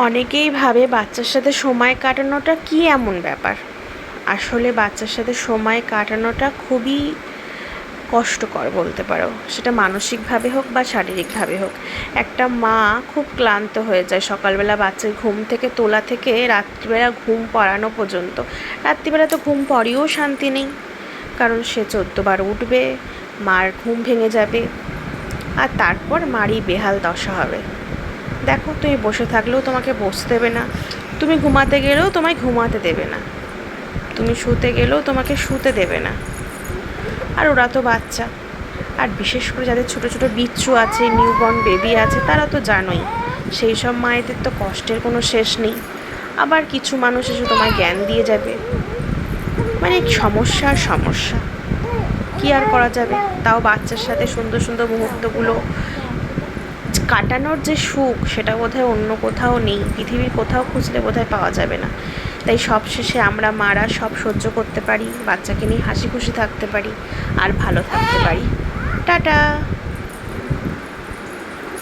অনেকেই ভাবে বাচ্চার সাথে সময় কাটানোটা কী এমন ব্যাপার। আসলে বাচ্চার সাথে সময় কাটানোটা খুবই কষ্টকর বলতে পারো, সেটা মানসিকভাবে হোক বা শারীরিকভাবে হোক। একটা মা খুব ক্লান্ত হয়ে যায় সকালবেলা বাচ্চার ঘুম থেকে তোলা থেকে রাত্রিবেলা ঘুম পড়ানো পর্যন্ত। রাত্রিবেলা তো ঘুম পড়েও শান্তি নেই, কারণ সে 14বার উঠবে, মার ঘুম ভেঙে যাবে, আর তারপর মারই বেহাল দশা হবে। দেখো, তুমি বসে থাকলেও তোমাকে বসতে দেবে না, তুমি ঘুমাতে গেলেও তোমায় ঘুমাতে দেবে না, তুমি শুতে গেলেও তোমাকে শুতে দেবে না। আর ওরা তো বাচ্চা, আর বিশেষ করে যাদের ছোটো ছোটো বিচ্ছু আছে, নিউবর্ন বেবি আছে, তারা তো জানোই সেই সব মায়েদের তো কষ্টের কোনো শেষ নেই। আবার কিছু মানুষ এসে তোমায় জ্ঞান দিয়ে যাবে, মানে সমস্যার সমস্যা। কী আর করা যাবে। তাও বাচ্চার সাথে সুন্দর সুন্দর মুহূর্তগুলো কাটানোর যে সুখ, সেটা বোধহয় অন্য কোথাও নেই, পৃথিবীর কোথাও খুঁজলে বোধহয় পাওয়া যাবে না। তাই সবশেষে আমরা মারা সব সহ্য করতে পারি, বাচ্চাকে নিয়ে হাসি খুশি থাকতে পারি, আর ভালো থাকতে পারি। টাটা।